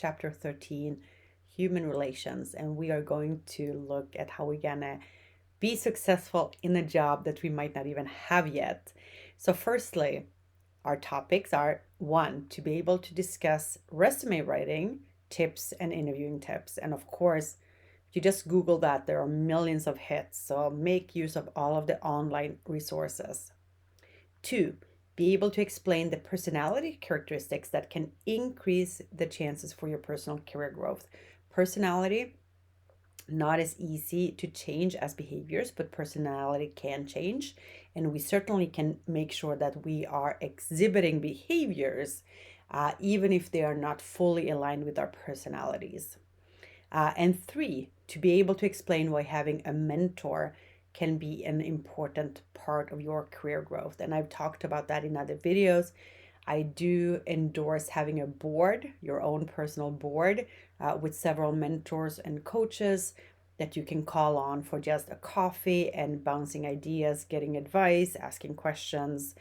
Chapter 13, Human Relations, and we are going to look at how we're gonna be successful in a job that we might not even have yet. So, firstly, our topics are one, to be able to discuss resume writing tips and interviewing tips. And of course, you just Google that, there are millions of hits. So, make use of all of the online resources. Two, be able to explain the personality characteristics that can increase the chances for your personal career growth. Personality, not as easy to change as behaviors, but personality can change. And we certainly can make sure that we are exhibiting behaviors, even if they are not fully aligned with our personalities. And three, to be able to explain why having a mentor can be an important part of your career growth. And I've talked about that in other videos. I do endorse having a board, your own personal board, with several mentors and coaches that you can call on for just a coffee and bouncing ideas, getting advice, asking questions,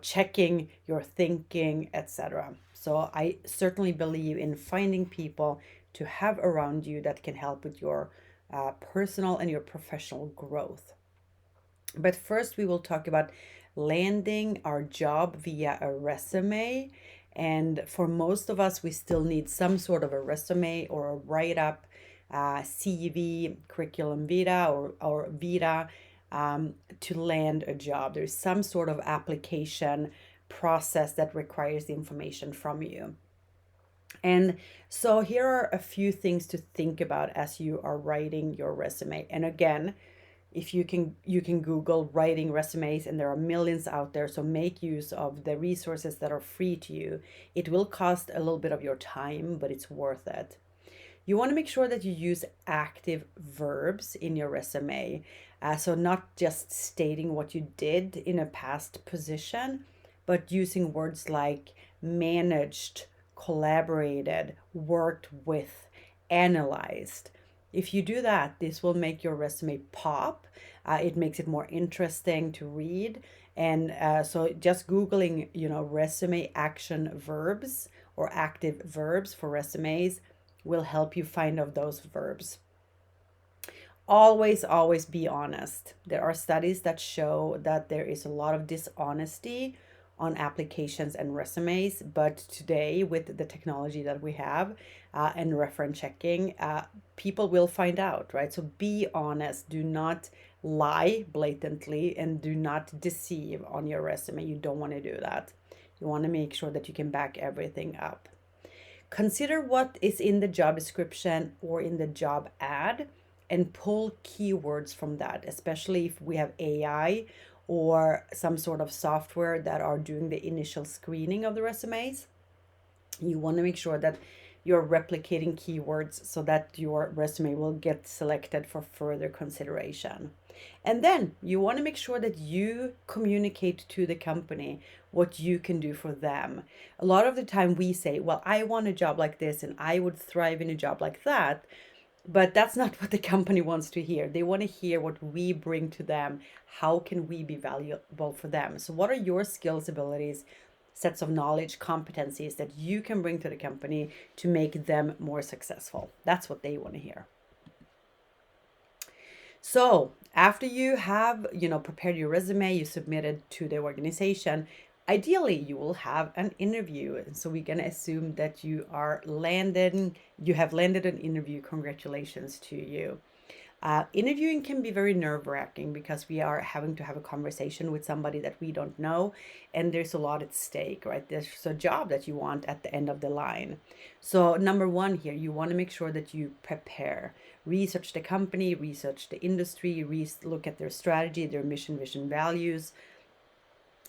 checking your thinking, etc. So I certainly believe in finding people to have around you that can help with your personal and your professional growth. But first, we will talk about landing our job via a resume. And for most of us, we still need some sort of a resume or a write up, CV, curriculum vitae, or vita to land a job. There's some sort of application process that requires the information from you. And so here are a few things to think about as you are writing your resume. And again, if you can Google writing resumes, and there are millions out there, so make use of the resources that are free to you. It will cost a little bit of your time, but it's worth it. You want to make sure that you use active verbs in your resume. So not just stating what you did in a past position, but using words like managed, collaborated, worked with, analyzed. If you do that, this will make your resume pop. It makes it more interesting to read. And so just Googling, resume action verbs or active verbs for resumes will help you find of those verbs. Always be honest. There are studies that show that there is a lot of dishonesty on applications and resumes, but today with the technology that we have and reference checking, people will find out, right? So be honest. Do not lie blatantly and do not deceive on your resume. You don't want to do that. You want to make sure that you can back everything up. Consider what is in the job description or in the job ad and pull keywords from that, especially if we have AI or some sort of software that are doing the initial screening of the resumes. You want to make sure that you're replicating keywords so that your resume will get selected for further consideration. And then you want to make sure that you communicate to the company what you can do for them. A lot of the time we say, well, I want a job like this and I would thrive in a job like that. But that's not what the company wants to hear. They want to hear what we bring to them. How can we be valuable for them? So, what are your skills, abilities, sets of knowledge, competencies that you can bring to the company to make them more successful? That's what they want to hear. So after you have, prepared your resume, you submit it to the organization, ideally you will have an interview. And so we're going to assume that you have landed an interview. Congratulations to you. Interviewing can be very nerve-wracking because we are having to have a conversation with somebody that we don't know, and there's a lot at stake, right? There's a job that you want at the end of the line. So number one here, you want to make sure that you prepare, research the company, research the industry, look at their strategy, their mission, vision, values.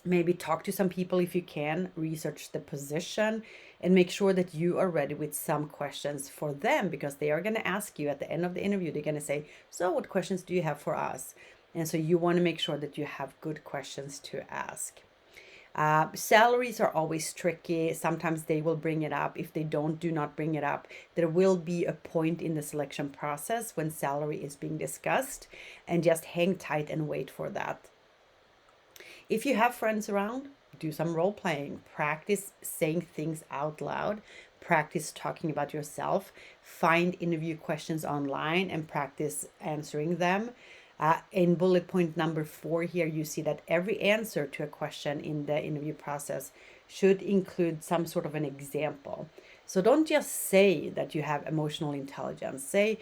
Maybe talk to some people if you can, research the position, and make sure that you are ready with some questions for them, because they are going to ask you at the end of the interview. They're going to say, so what questions do you have for us? And so you want to make sure that you have good questions to ask. Salaries are always tricky. Sometimes they will bring it up. If they don't, do not bring it up. There will be a point in the selection process when salary is being discussed, and just hang tight and wait for that. If you have friends around, do some role playing, practice saying things out loud, practice talking about yourself. Find interview questions online and practice answering them. In bullet point number 4 here, you see that every answer to a question in the interview process should include some sort of an example. So don't just say that you have emotional intelligence. Say,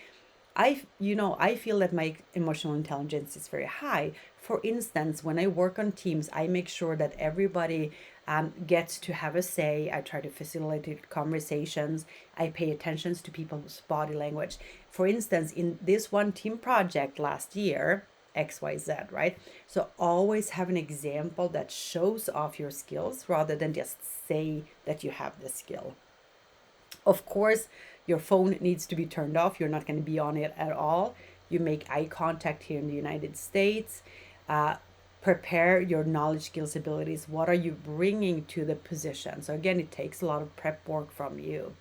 I feel that my emotional intelligence is very high. For instance, when I work on teams, I make sure that everybody gets to have a say. I try to facilitate conversations. I pay attention to people's body language. For instance, in this one team project last year, XYZ, right? So always have an example that shows off your skills rather than just say that you have the skill. Of course, your phone needs to be turned off. You're not going to be on it at all. You make eye contact here in the United States. Prepare your knowledge, skills, abilities. What are you bringing to the position? So again, it takes a lot of prep work from you.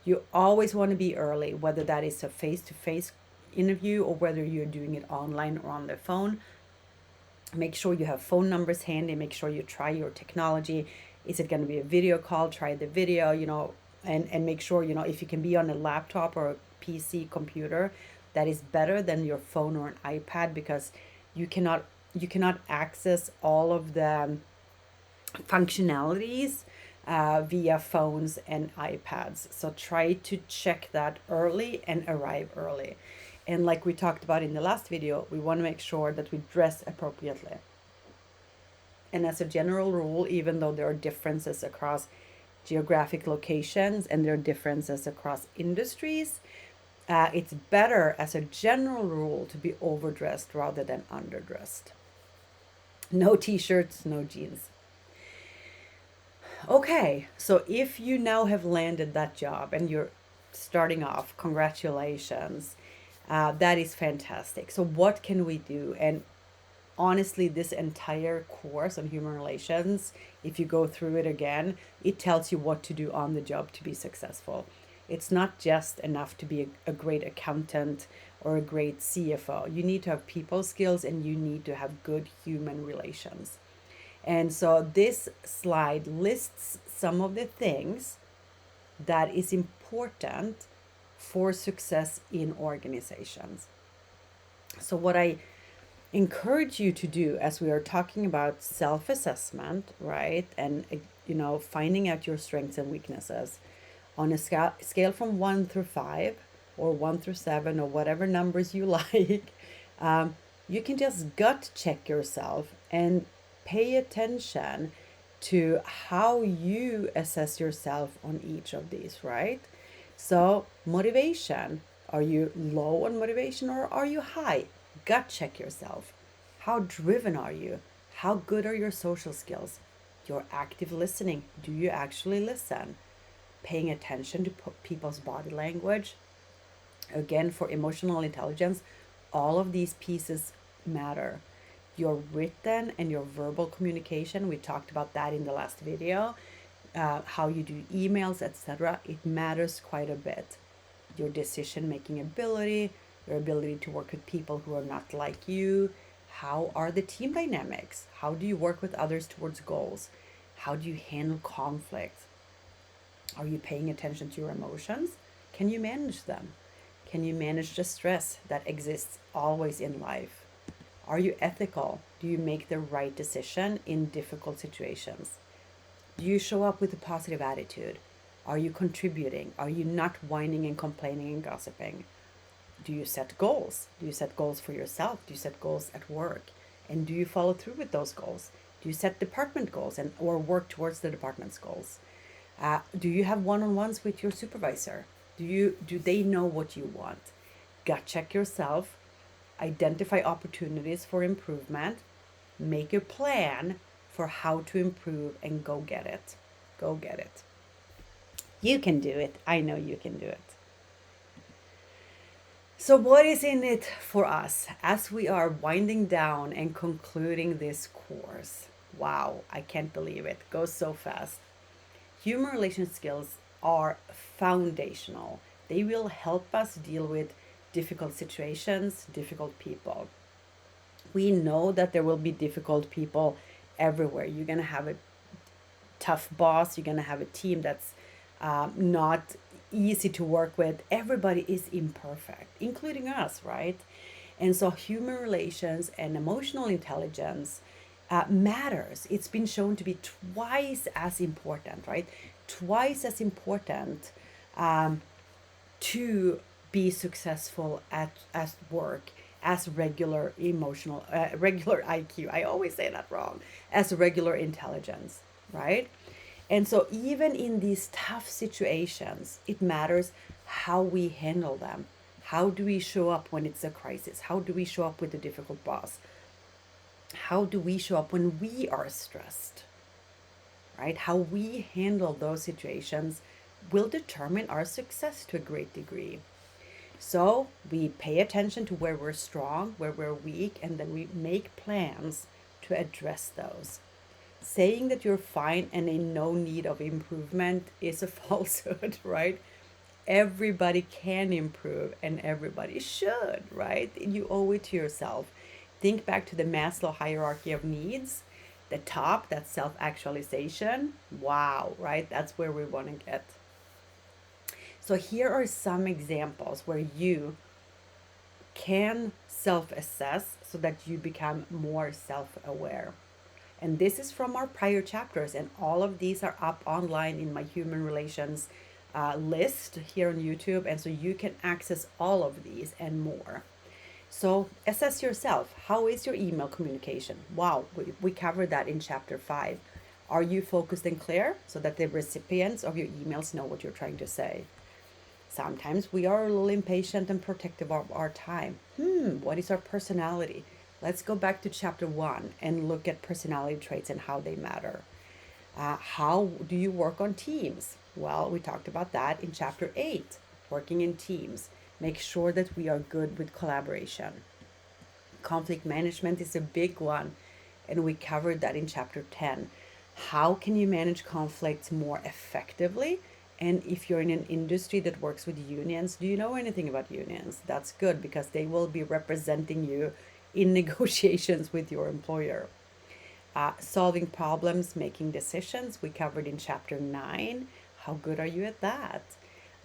You always want to be early, whether that is a face-to-face interview or whether you're doing it online or on the phone. Make sure you have phone numbers handy. Make sure you try your technology. Is it going to be a video call? Try the video, and make sure, if you can be on a laptop or a PC computer, that is better than your phone or an iPad, because you cannot access all of the functionalities via phones and iPads. So try to check that early and arrive early. And like we talked about in the last video, we want to make sure that we dress appropriately. And as a general rule, even though there are differences across geographic locations and there are differences across industries, it's better as a general rule to be overdressed rather than underdressed. No t-shirts, no jeans. Okay, so if you now have landed that job and you're starting off, congratulations. That is fantastic. So what can we do? And honestly, this entire course on human relations, if you go through it again, it tells you what to do on the job to be successful. It's not just enough to be a great accountant or a great CFO. You need to have people skills and you need to have good human relations. And so this slide lists some of the things that is important for success in organizations. So what I encourage you to do, as we are talking about self-assessment, right, and finding out your strengths and weaknesses on a scale from 1 through 5 or 1 through 7 or whatever numbers you like, you can just gut check yourself and pay attention to how you assess yourself on each of these, right? So motivation, are you low on motivation or are you high? Gut check yourself. How driven are you? How good are your social skills? Your active listening. Do you actually listen? Paying attention to people's body language. Again, for emotional intelligence, all of these pieces matter. Your written and your verbal communication, we talked about that in the last video. How you do emails, etc. It matters quite a bit. Your decision-making ability, your ability to work with people who are not like you. How are the team dynamics? How do you work with others towards goals? How do you handle conflict? Are you paying attention to your emotions? Can you manage them? Can you manage the stress that exists always in life? Are you ethical? Do you make the right decision in difficult situations? Do you show up with a positive attitude? Are you contributing? Are you not whining and complaining and gossiping? Do you set goals? Do you set goals for yourself? Do you set goals at work? And do you follow through with those goals? Do you set department goals or work towards the department's goals? Do you have one-on-ones with your supervisor? Do they know what you want? Gut check yourself. Identify opportunities for improvement. Make a plan for how to improve and go get it. Go get it. You can do it. I know you can do it. So what is in it for us as we are winding down and concluding this course? Wow, I can't believe it. It goes so fast. Human relation skills are foundational. They will help us deal with difficult situations, difficult people. We know that there will be difficult people everywhere. You're going to have a tough boss. You're going to have a team that's not easy to work with. Everybody is imperfect, including us, right? And so human relations and emotional intelligence matters. It's been shown to be twice as important, right? Twice as important to be successful at work as regular IQ. I always say that wrong. As regular intelligence, right? And so even in these tough situations, it matters how we handle them. How do we show up when it's a crisis? How do we show up with a difficult boss? How do we show up when we are stressed? Right? How we handle those situations will determine our success to a great degree. So we pay attention to where we're strong, where we're weak, and then we make plans to address those. Saying that you're fine and in no need of improvement is a falsehood, right? Everybody can improve and everybody should, right? You owe it to yourself. Think back to the Maslow hierarchy of needs. The top, that's self actualization. Wow, right? That's where we want to get. So, here are some examples where you can self assess so that you become more self aware. And this is from our prior chapters, and all of these are up online in my human relations list here on YouTube. And so you can access all of these and more. So assess yourself. How is your email communication? Wow, we covered that in chapter 5. Are you focused and clear so that the recipients of your emails know what you're trying to say? Sometimes we are a little impatient and protective of our time. What is our personality? Let's go back to chapter 1 and look at personality traits and how they matter. How do you work on teams? Well, we talked about that in chapter 8, working in teams. Make sure that we are good with collaboration. Conflict management is a big one, and we covered that in chapter 10. How can you manage conflicts more effectively? And if you're in an industry that works with unions, do you know anything about unions? That's good because they will be representing you in negotiations with your employer. Solving problems, making decisions, we covered in chapter 9. How good are you at that?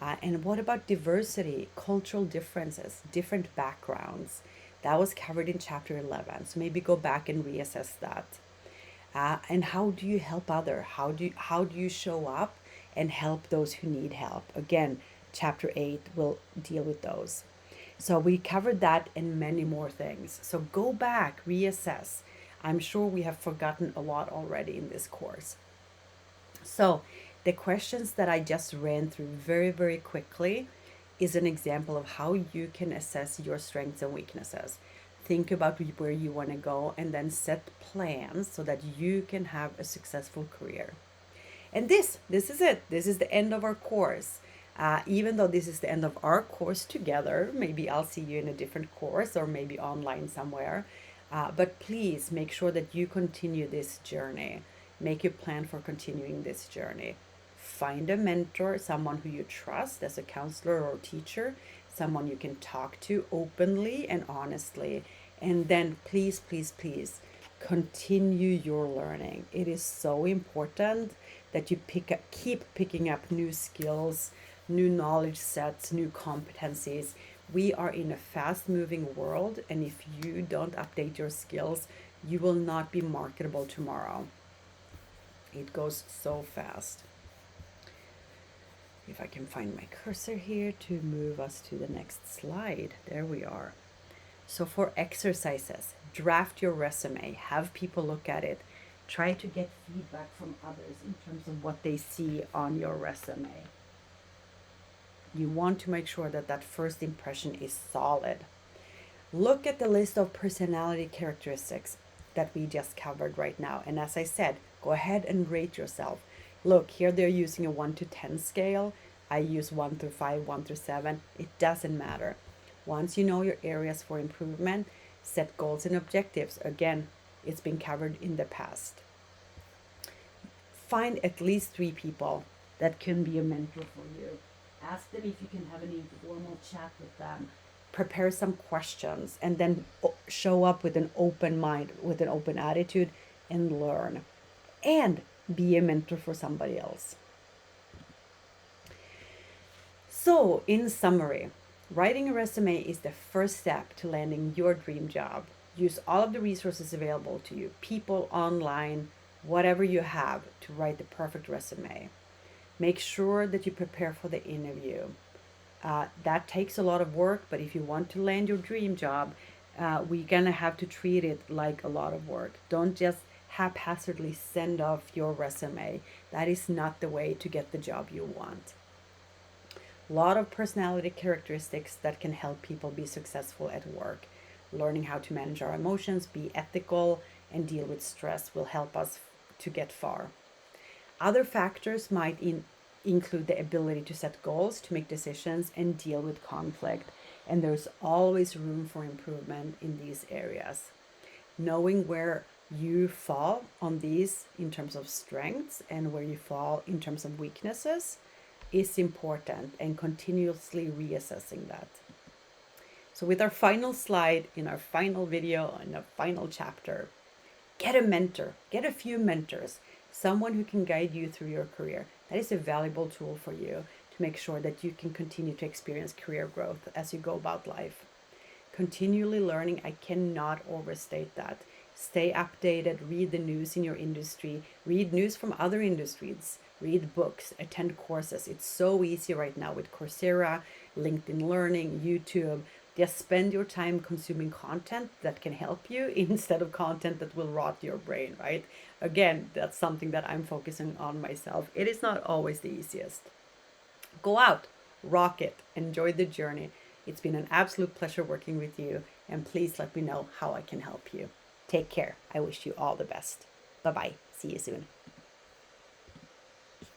And what about diversity, cultural differences, different backgrounds? That was covered in chapter 11. So maybe go back and reassess that. And how do you help other? How do you show up and help those who need help? Again, chapter 8 will deal with those. So we covered that and many more things. So go back, reassess. I'm sure we have forgotten a lot already in this course. So the questions that I just ran through very, very quickly is an example of how you can assess your strengths and weaknesses. Think about where you want to go and then set plans so that you can have a successful career. And this is it. This is the end of our course. Even though this is the end of our course together, maybe I'll see you in a different course or maybe online somewhere. But please make sure that you continue this journey. Make a plan for continuing this journey. Find a mentor, someone who you trust as a counselor or teacher, someone you can talk to openly and honestly. And then please, please, please continue your learning. It is so important that you keep picking up new skills, new knowledge sets, new competencies. We are in a fast moving world, and if you don't update your skills, you will not be marketable tomorrow. It goes so fast. If I can find my cursor here to move us to the next slide. There we are. So for exercises, draft your resume, have people look at it, try to get feedback from others in terms of what they see on your resume. You want to make sure that that first impression is solid. Look at the list of personality characteristics that we just covered right now. And as I said, go ahead and rate yourself. Look, here they're using a 1 to 10 scale. I use 1 through 5, 1 through 7. It doesn't matter. Once you know your areas for improvement, set goals and objectives. Again, it's been covered in the past. Find at least 3 people that can be a mentor for you. Ask them if you can have an informal chat with them. Prepare some questions and then show up with an open mind, with an open attitude, and learn. And be a mentor for somebody else. So, in summary, writing a resume is the first step to landing your dream job. Use all of the resources available to you, people, online, whatever you have, to write the perfect resume. Make sure that you prepare for the interview. That takes a lot of work, but if you want to land your dream job, we're gonna have to treat it like a lot of work. Don't just haphazardly send off your resume. That is not the way to get the job you want. A lot of personality characteristics that can help people be successful at work. Learning how to manage our emotions, be ethical, and deal with stress will help us to get far. Other factors might include the ability to set goals, to make decisions, and deal with conflict. And there's always room for improvement in these areas. Knowing where you fall on these in terms of strengths and where you fall in terms of weaknesses is important, and continuously reassessing that. So, with our final slide in our final video and our final chapter, get a mentor, get a few mentors, someone who can guide you through your career. That is a valuable tool for you to make sure that you can continue to experience career growth as you go about life. Continually learning, I cannot overstate that. Stay updated, read the news in your industry, read news from other industries, read books, attend courses. It's so easy right now with Coursera, LinkedIn Learning, YouTube. Just spend your time consuming content that can help you instead of content that will rot your brain, right? Again, that's something that I'm focusing on myself. It is not always the easiest. Go out, rock it, enjoy the journey. It's been an absolute pleasure working with you, and please let me know how I can help you. Take care. I wish you all the best. Bye bye. See you soon.